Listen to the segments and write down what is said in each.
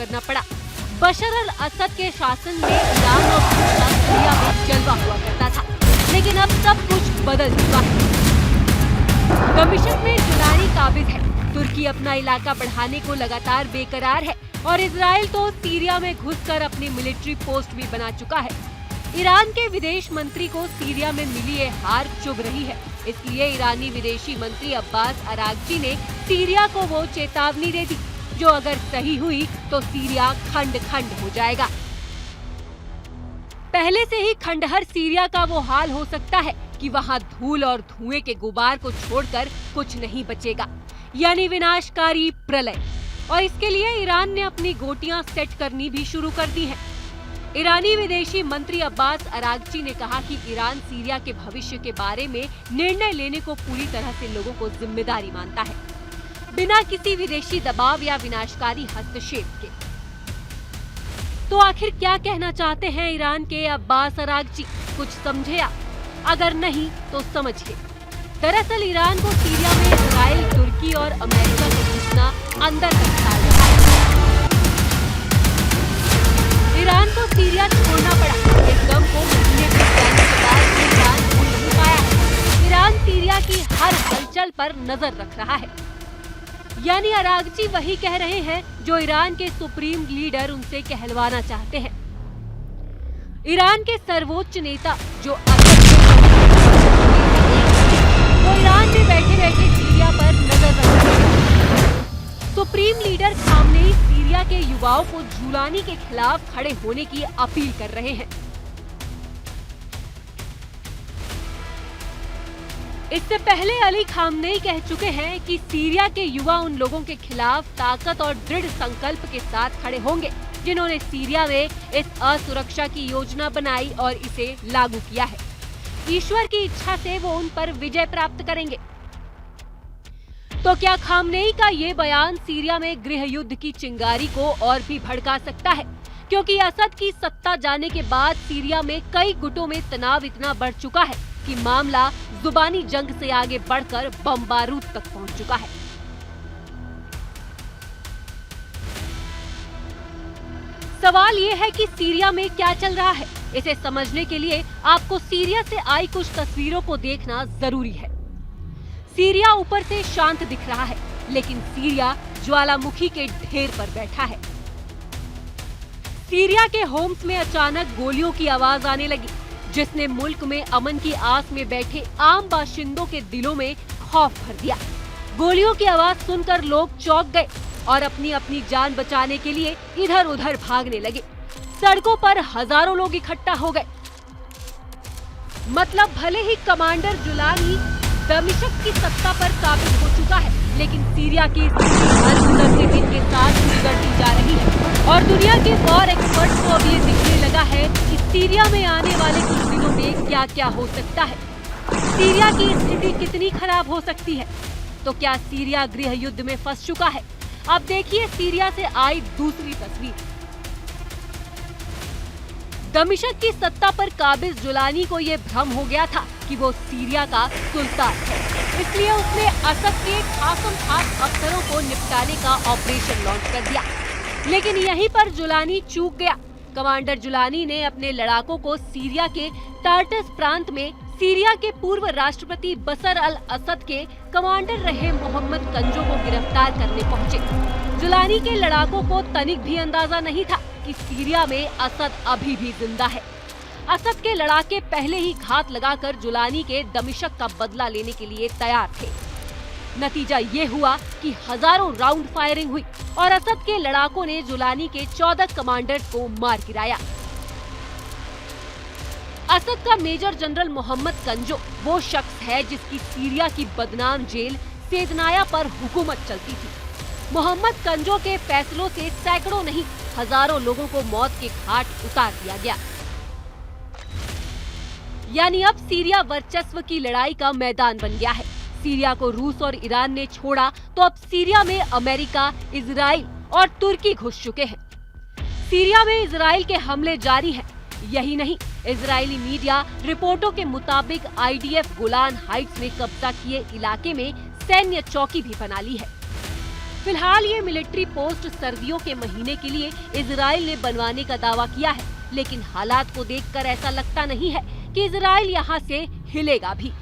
करना पड़ा। बशर अल असद के शासन में ईरान और सीरिया में जलवा हुआ करता था, लेकिन अब सब कुछ बदल चुका है। दमिश्क में जुलानी काबिज है। तुर्की अपना इलाका बढ़ाने को लगातार बेकरार है और इजराइल तो सीरिया में घुसकर अपनी मिलिट्री पोस्ट भी बना चुका है। ईरान के विदेश मंत्री को सीरिया में मिली ये हार चुभ रही है, इसलिए ईरानी विदेशी मंत्री अब्बास अरागची ने सीरिया को वो चेतावनी दे दी जो अगर सही हुई तो सीरिया खंड खंड हो जाएगा। पहले से ही खंडहर सीरिया का वो हाल हो सकता है कि वहाँ धूल और धुएं के गुबार को छोड़कर कुछ नहीं बचेगा, यानी विनाशकारी प्रलय। और इसके लिए ईरान ने अपनी गोटियां सेट करनी भी शुरू कर दी हैं। ईरानी विदेशी मंत्री अब्बास अरागची ने कहा कि ईरान सीरिया के भविष्य के बारे में निर्णय लेने को पूरी तरह से लोगों को जिम्मेदारी मानता है, बिना किसी विदेशी दबाव या विनाशकारी हस्तक्षेप के। तो आखिर क्या कहना चाहते हैं ईरान के अब्बास अरागची? कुछ समझे आप? अगर नहीं तो समझिए। दरअसल ईरान को सीरिया में इजराइल, तुर्की और अमेरिका का घुसना अंदर तक डाल रहा है। ईरान को सीरिया छोड़ना पड़ा। इस गम को महीने तक जाने के बाद भी ईरान भूल नहीं पाया है। ईरान सीरिया की हर हलचल पर नजर रख रहा है। यानी अरागची वही कह रहे हैं जो ईरान के सुप्रीम लीडर उनसे कहलवाना चाहते हैं। ईरान के सर्वोच्च नेता जो वो ईरान में बैठे बैठे सीरिया पर नजर रख रहे हैं। सुप्रीम लीडर खामनेई सीरिया के युवाओं को जुलानी के खिलाफ खड़े होने की अपील कर रहे हैं। इससे पहले अली खामनेई कह चुके हैं कि सीरिया के युवा उन लोगों के खिलाफ ताकत और दृढ़ संकल्प के साथ खड़े होंगे जिन्होंने सीरिया में इस असुरक्षा की योजना बनाई और इसे लागू किया है। ईश्वर की इच्छा से वो उन पर विजय प्राप्त करेंगे। तो क्या खामनेई का ये बयान सीरिया में गृह युद्ध की चिंगारी को और भी भड़का सकता है? क्योंकि असद की सत्ता जाने के बाद सीरिया में कई गुटों में तनाव इतना बढ़ चुका है कि मामला जुबानी जंग से आगे बढ़कर बम बारूद तक पहुंच चुका है। सवाल ये है कि सीरिया में क्या चल रहा है। इसे समझने के लिए आपको सीरिया से आई कुछ तस्वीरों को देखना जरूरी है। सीरिया ऊपर से शांत दिख रहा है, लेकिन सीरिया ज्वालामुखी के ढेर पर बैठा है। सीरिया के होम्स में अचानक गोलियों की आवाज आने लगी, जिसने मुल्क में अमन की आस में बैठे आम बाशिंदों के दिलों में खौफ भर दिया। गोलियों की आवाज सुनकर लोग चौंक गए और अपनी अपनी जान बचाने के लिए इधर उधर भागने लगे। सड़कों पर हजारों लोग इकट्ठा हो गए। मतलब भले ही कमांडर जुलानी दमिश्क की सत्ता पर काबिज हो चुका है, लेकिन सीरिया की स्थिति हर गुजरते दिन के साथ बिगड़ती जा रही है और दुनिया के वॉर एक्सपर्ट्स को अब ये दिखने लगा है कि सीरिया में आने वाले कुछ दिनों में क्या क्या हो सकता है। सीरिया की स्थिति कितनी खराब हो सकती है। तो क्या सीरिया गृह युद्ध में फंस चुका है? अब देखिए सीरिया से आई दूसरी तस्वीर। दमिश्क की सत्ता पर काबिज जुलानी को ये भ्रम हो गया था कि वो सीरिया का सुल्तान है, इसलिए उसने असद के खासम खास अफसरों को निपटाने का ऑपरेशन लॉन्च कर दिया। लेकिन यहीं पर जुलानी चूक गया। कमांडर जुलानी ने अपने लड़ाकों को सीरिया के टार्टस प्रांत में सीरिया के पूर्व राष्ट्रपति बशर अल असद के कमांडर रहे मोहम्मद कंजो को गिरफ्तार करने पहुंचे। जुलानी के लड़ाकों को तनिक भी अंदाजा नहीं था कि सीरिया में असद अभी भी जिंदा है। असद के लड़ाके पहले ही घात लगाकर जुलानी के दमिश्क का बदला लेने के लिए तैयार थे। नतीजा ये हुआ कि हजारों राउंड फायरिंग हुई और असद के लड़ाकों ने जुलानी के 14 कमांडर्स को मार गिराया। असद का मेजर जनरल मोहम्मद कंजो वो शख्स है जिसकी सीरिया की बदनाम जेल सेदनाया पर हुकूमत चलती थी। मोहम्मद कंजो के फैसलों से सैकड़ों नहीं हजारों लोगों को मौत के घाट उतार दिया गया। यानी अब सीरिया वर्चस्व की लड़ाई का मैदान बन गया है। सीरिया को रूस और ईरान ने छोड़ा तो अब सीरिया में अमेरिका, इजराइल और तुर्की घुस चुके हैं। सीरिया में इजराइल के हमले जारी हैं। यही नहीं, इजरायली मीडिया रिपोर्टों के मुताबिक आईडीएफ गोलान हाइट्स में कब्जा किए इलाके में सैन्य चौकी भी बना ली है। फिलहाल ये मिलिट्री पोस्ट सर्दियों के महीने के लिए इजराइल ने बनवाने का दावा किया है, लेकिन हालात को देखकर ऐसा लगता नहीं है कि इजराइल यहाँ से हिलेगा भी।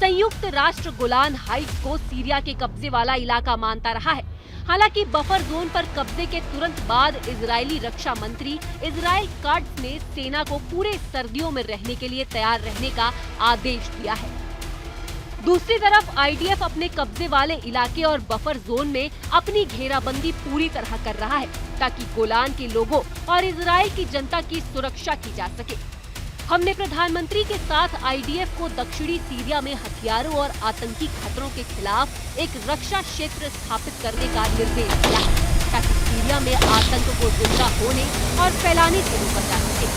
संयुक्त राष्ट्र गोलान हाइट्स को सीरिया के कब्जे वाला इलाका मानता रहा है। हालांकि बफर जोन पर कब्जे के तुरंत बाद इजरायली रक्षा मंत्री इजराइल काट्ज ने सेना को पूरे सर्दियों में रहने के लिए तैयार रहने का आदेश दिया है। दूसरी तरफ आईडीएफ अपने कब्जे वाले इलाके और बफर जोन में अपनी घेराबंदी पूरी तरह कर रहा है, ताकि गोलान के लोगों और इजराइल की जनता की सुरक्षा की जा सके। हमने प्रधानमंत्री के साथ आईडीएफ को दक्षिणी सीरिया में हथियारों और आतंकी खतरों के खिलाफ एक रक्षा क्षेत्र स्थापित करने का निर्देश दिया है, ताकि सीरिया में आतंक को जिंदा होने और फैलाने से रोका जा सके।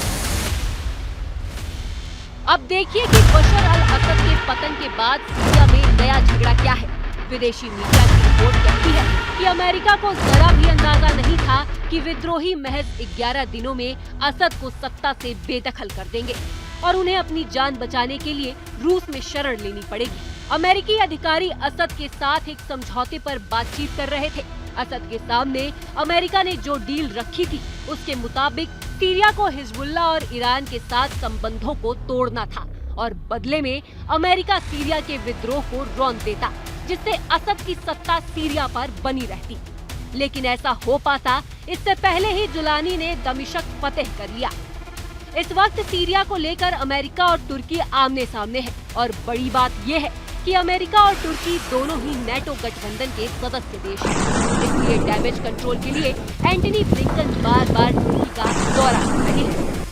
अब देखिए कि बशर अल असद के पतन के बाद सीरिया में नया झगड़ा क्या है। विदेशी मीडिया की रिपोर्ट कहती है कि अमेरिका को जरा भी अंदाजा नहीं था कि विद्रोही महज 11 दिनों में असद को सत्ता से बेदखल कर देंगे और उन्हें अपनी जान बचाने के लिए रूस में शरण लेनी पड़ेगी। अमेरिकी अधिकारी असद के साथ एक समझौते पर बातचीत कर रहे थे। असद के सामने अमेरिका ने जो डील रखी थी, उसके मुताबिक सीरिया को हिजबुल्लाह और ईरान के साथ संबंधों को तोड़ना था और बदले में अमेरिका सीरिया के विद्रोह को रौंद देता, जिससे असद की सत्ता सीरिया पर बनी रहती। लेकिन ऐसा हो पाता इससे पहले ही जुलानी ने दमिश्क फतेह कर लिया। इस वक्त सीरिया को लेकर अमेरिका और तुर्की आमने सामने है और बड़ी बात यह है कि अमेरिका और तुर्की दोनों ही नेटो गठबंधन के सदस्य देश हैं। इसलिए डैमेज कंट्रोल के लिए एंटनी ब्लिंकन बार-बार तुर्की का दौरा कर रहे हैं।